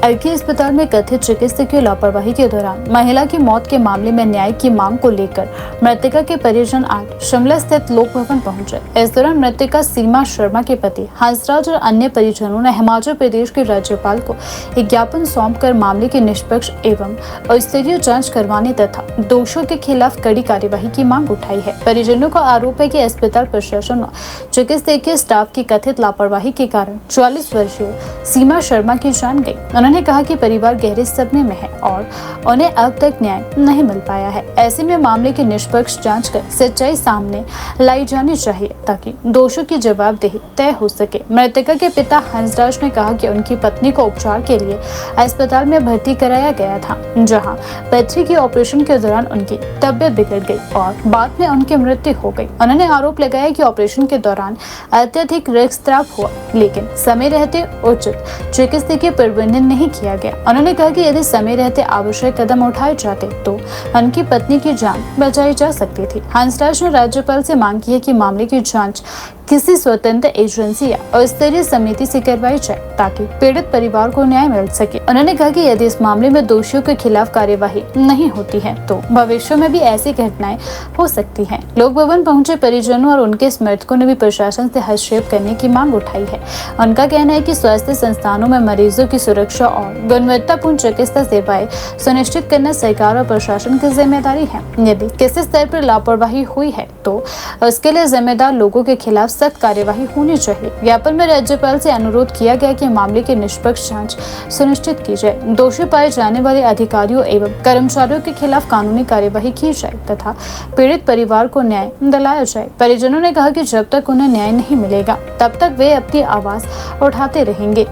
LK अस्पताल में कथित चिकित्सकीय लापरवाही के दौरान महिला की मौत के मामले में न्याय की मांग को लेकर मृतका के परिजन आज शिमला स्थित लोक भवन पहुंचे। इस दौरान मृतका सीमा शर्मा के पति हंसराज और अन्य परिजनों ने हिमाचल प्रदेश के राज्यपाल को एक ज्ञापन सौंपकर मामले की निष्पक्ष एवं स्तरीय जाँच करवाने तथा दोषियों के खिलाफ कड़ी कार्यवाही की मांग उठाई है। परिजनों का आरोप है कि अस्पताल प्रशासन और चिकित्सकीय स्टाफ की कथित लापरवाही के कारण 44 वर्षीय सीमा शर्मा की जान गई। उन्होंने कहा कि परिवार गहरे सदमे में है और उन्हें अब तक न्याय नहीं मिल पाया है। ऐसे में मामले की निष्पक्ष जांच कर सच्चाई सामने लाई जानी चाहिए ताकि दोषियों की जवाबदेही तय हो सके। मृतका के पिता हंसराज ने कहा कि उनकी पत्नी को उपचार के लिए अस्पताल में भर्ती कराया गया था, जहां पथरी के ऑपरेशन के दौरान उनकी तबीयत बिगड़ गई और बाद में उनकी मृत्यु हो गई। उन्होंने आरोप लगाया कि ऑपरेशन के दौरान अत्यधिक रक्तस्राव हुआ, लेकिन समय रहते उचित चिकित्सकीय प्रबंधन नहीं किया गया। उन्होंने कहा कि यदि समय रहते आवश्यक कदम उठाए जाते तो उनकी पत्नी की जान बचाई जा सकती थी। हंसराज ने राज्यपाल से मांग की है कि मामले की जांच किसी स्वतंत्र एजेंसी या स्तरीय समिति से करवाई जाए ताकि पीड़ित परिवार को न्याय मिल सके। उन्होंने कहा कि यदि इस मामले में दोषियों के खिलाफ कार्यवाही नहीं होती है तो भविष्य में भी ऐसी घटनाएं हो सकती हैं। लोक भवन पहुंचे परिजनों और उनके समर्थकों ने भी प्रशासन से हस्तक्षेप करने की मांग उठाई है। उनका कहना है कि स्वास्थ्य संस्थानों में मरीजों की सुरक्षा और गुणवत्तापूर्ण चिकित्सा सेवाएं सुनिश्चित करना सरकार और प्रशासन की जिम्मेदारी है। यदि किसी स्तर पर लापरवाही हुई है तो उसके लिए जिम्मेदार लोगों के खिलाफ सख्त कार्यवाही होनी चाहिए। ज्ञापन में राज्यपाल से अनुरोध किया गया कि मामले की निष्पक्ष जांच सुनिश्चित की जाए, दोषी पाए जाने वाले अधिकारियों एवं कर्मचारियों के खिलाफ कानूनी कार्यवाही की जाए तथा पीड़ित परिवार को न्याय दिलाया जाए। परिजनों ने कहा कि जब तक उन्हें न्याय नहीं मिलेगा तब तक वे अपनी आवाज उठाते रहेंगे।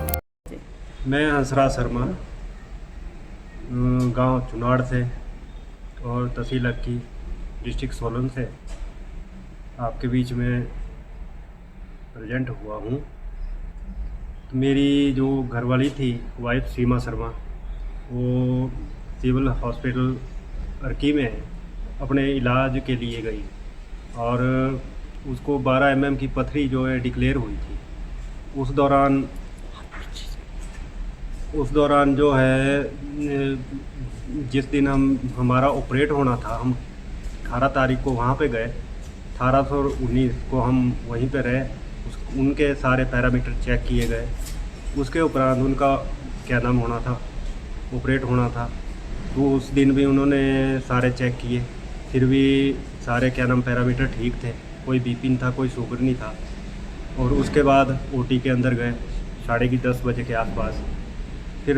मैं हंसराज शर्मा गांव चुनाड़ से और तहसील अक्की डिस्ट्रिक्ट सोलन से आपके बीच में प्रेजेंट हुआ हूँ। तो मेरी जो घरवाली थी वाइफ सीमा शर्मा, वो सिविल हॉस्पिटल अर्की में अपने इलाज के लिए गई और उसको 12 mm की पथरी जो है डिक्लेयर हुई थी। उस दौरान जो है जिस दिन हमारा ऑपरेट होना था, हम 18 तारीख को वहाँ पे गए। 18 और 19 को हम वहीं पे रहे। उनके सारे पैरामीटर चेक किए गए। उसके उपरांत उनका क्या नाम होना था, ऑपरेट होना था। तो उस दिन भी उन्होंने सारे चेक किए, फिर भी सारे क्या नाम पैरामीटर ठीक थे। कोई बीपी नहीं था, कोई शुगर नहीं था। और उसके बाद ओटी के अंदर गए 10:30 बजे के आसपास। फिर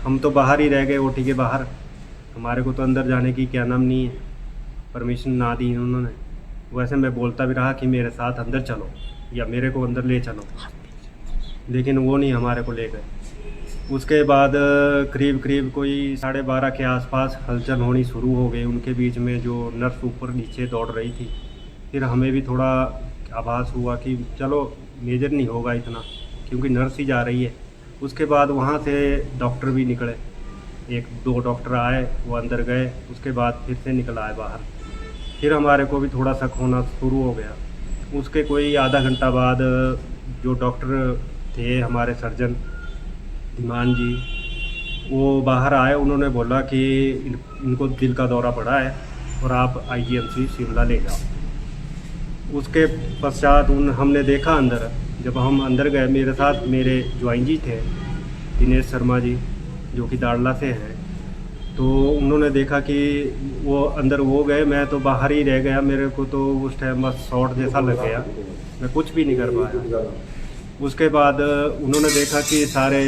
हम तो बाहर ही रह गए, ओटी के बाहर। हमारे को तो अंदर जाने की क्या नाम नहीं है, परमिशन ना दी उन्होंने। वैसे मैं बोलता भी रहा कि मेरे साथ अंदर चलो या मेरे को अंदर ले चलो, लेकिन वो नहीं हमारे को ले गए। उसके बाद करीब कोई 12:30 के आसपास हलचल होनी शुरू हो गई उनके बीच में, जो नर्स ऊपर नीचे दौड़ रही थी। फिर हमें भी थोड़ा आभास हुआ कि चलो मेजर नहीं होगा इतना, क्योंकि नर्स ही जा रही है। उसके बाद वहाँ से डॉक्टर भी निकले, 1-2 डॉक्टर आए, वो अंदर गए। उसके बाद फिर से निकल आए बाहर। फिर हमारे को भी थोड़ा शक होना शुरू हो गया। उसके कोई आधा घंटा बाद जो डॉक्टर थे हमारे सर्जन ईमान जी, वो बाहर आए। उन्होंने बोला कि इनको दिल का दौरा पड़ा है और आप IGMC शिमला ले जाओ। उसके पश्चात हमने देखा अंदर, जब हम अंदर गए, मेरे साथ मेरे ज्वाइन जी थे दिनेश शर्मा जी, जो कि दाड़ला से हैं। तो उन्होंने देखा कि वो अंदर वो गए, मैं तो बाहर ही रह गया। मेरे को तो उस टाइम बस शॉट जैसा लग गया, मैं कुछ भी नहीं कर पाया। उसके बाद उन्होंने देखा कि सारे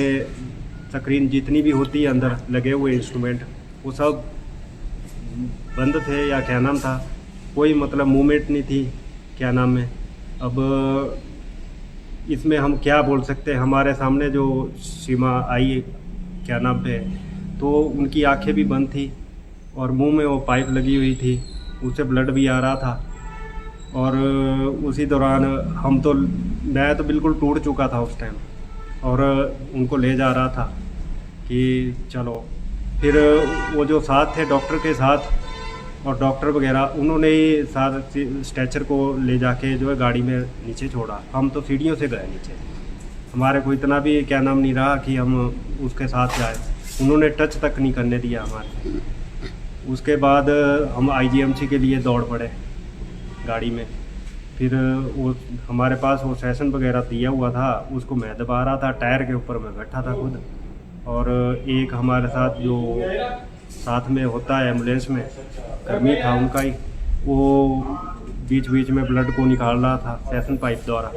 स्क्रीन जितनी भी होती है अंदर लगे हुए इंस्ट्रूमेंट, वो सब बंद थे या क्या नाम था, कोई मतलब मूवमेंट नहीं थी क्या नाम में। अब इसमें हम क्या बोल सकते हैं। हमारे सामने जो सीमा आई क्या नाम पे, तो उनकी आंखें भी बंद थी और मुंह में वो पाइप लगी हुई थी, उससे ब्लड भी आ रहा था। और उसी दौरान मैं तो बिल्कुल टूट चुका था उस टाइम, और उनको ले जा रहा था कि चलो। फिर वो जो साथ थे डॉक्टर के साथ और डॉक्टर वगैरह, उन्होंने ही सारे स्ट्रेचर को ले जाके जो है गाड़ी में नीचे छोड़ा। हम तो सीढ़ियों से गए नीचे। हमारे को इतना भी क्या नाम नहीं रहा कि हम उसके साथ जाए। उन्होंने टच तक नहीं करने दिया हमारे। उसके बाद हम आईजीएमसी के लिए दौड़ पड़े गाड़ी में। फिर वो हमारे पास वो सेशन वगैरह दिया हुआ था, उसको मैं दबा रहा था, टायर के ऊपर मैं बैठा था खुद। और एक हमारे साथ जो साथ में होता है एम्बुलेंस में कर्मी था उनका ही, वो बीच बीच में ब्लड को निकाल रहा था सेशन पाइप द्वारा।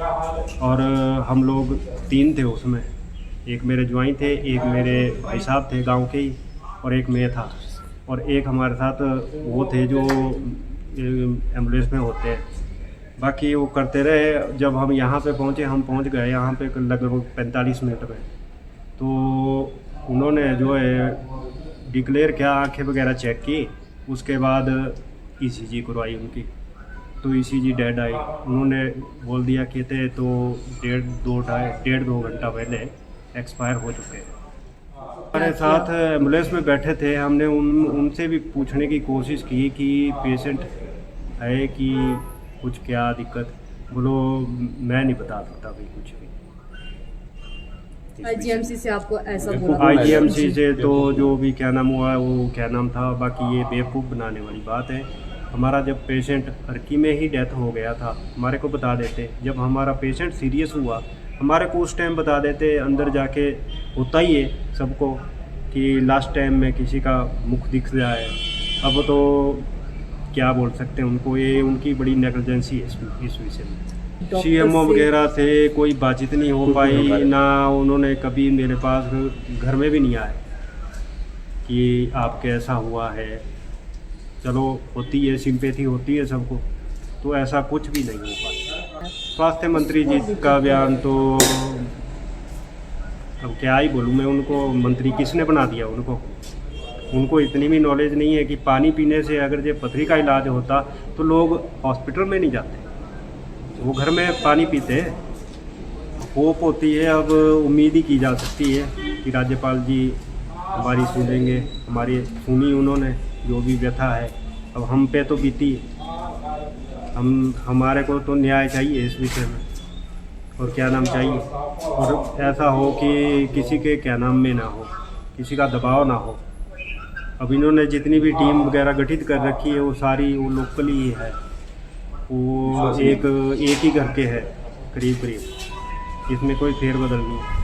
और हम लोग 3 थे उसमें, एक मेरे ज्वाइन थे, एक मेरे भाई साहब थे गांव के ही, और एक मैं था, और एक हमारे साथ वो थे जो एम्बुलेंस में होते हैं। बाकी वो करते रहे। जब हम यहाँ पे पहुँचे, हम पहुँच गए यहाँ पे लगभग 45 मिनट में, तो उन्होंने जो है डिक्लेयर किया, आँखें वगैरह चेक की। उसके बाद ईसीजी करवाई उनकी, तो ईसीजी डेड आई। उन्होंने बोल दिया कि थे तो 1.5-2 घंटा पहले एक्सपायर हो चुके हैं। हमारे साथ एम्बुलेंस में बैठे थे, हमने उनसे भी पूछने की कोशिश की कि पेशेंट है कि कुछ क्या दिक्कत। बोलो मैं नहीं बता सकता भाई कुछ भी। आईजीएमसी से आपको ऐसा बोला? आईजीएमसी से तो जो भी क्या नाम हुआ वो क्या नाम था, बाकी ये बेवकूफ़ बनाने वाली बात है। हमारा जब पेशेंट हरकी में ही डेथ हो गया था, हमारे को बता देते। जब हमारा पेशेंट सीरियस हुआ, हमारे को उस टाइम बता देते। अंदर जाके होता ही है सबको कि लास्ट टाइम में किसी का मुख दिख जाए। अब तो क्या बोल सकते हैं उनको, ये उनकी बड़ी नेग्लिजेंसी है इस विषय में। सीएमओ वगैरह से कोई बातचीत नहीं हो पाई, ना उन्होंने कभी मेरे पास घर में भी नहीं आए कि आपके ऐसा हुआ है। चलो होती है, सिंपैथी होती है सबको, तो ऐसा कुछ भी नहीं हो पाया। स्वास्थ्य मंत्री जी का बयान तो अब क्या ही बोलूँ मैं उनको, मंत्री किसने बना दिया उनको इतनी भी नॉलेज नहीं है कि पानी पीने से अगर ये पथरी का इलाज होता तो लोग हॉस्पिटल में नहीं जाते, वो घर में पानी पीते। होप होती है, अब उम्मीद ही की जा सकती है कि राज्यपाल जी हमारी सुनेंगे। हमारी सुनी उन्होंने जो भी व्यथा है, अब हम पे तो बीती। हमारे को तो न्याय चाहिए इस विषय में, और क्या नाम चाहिए, और ऐसा हो कि किसी के क्या नाम में ना हो, किसी का दबाव ना हो। अब इन्होंने जितनी भी टीम वगैरह गठित कर रखी है वो सारी वो लोकली ही है, वो एक ही घर के है करीब, इसमें कोई फेरबदल नहीं है।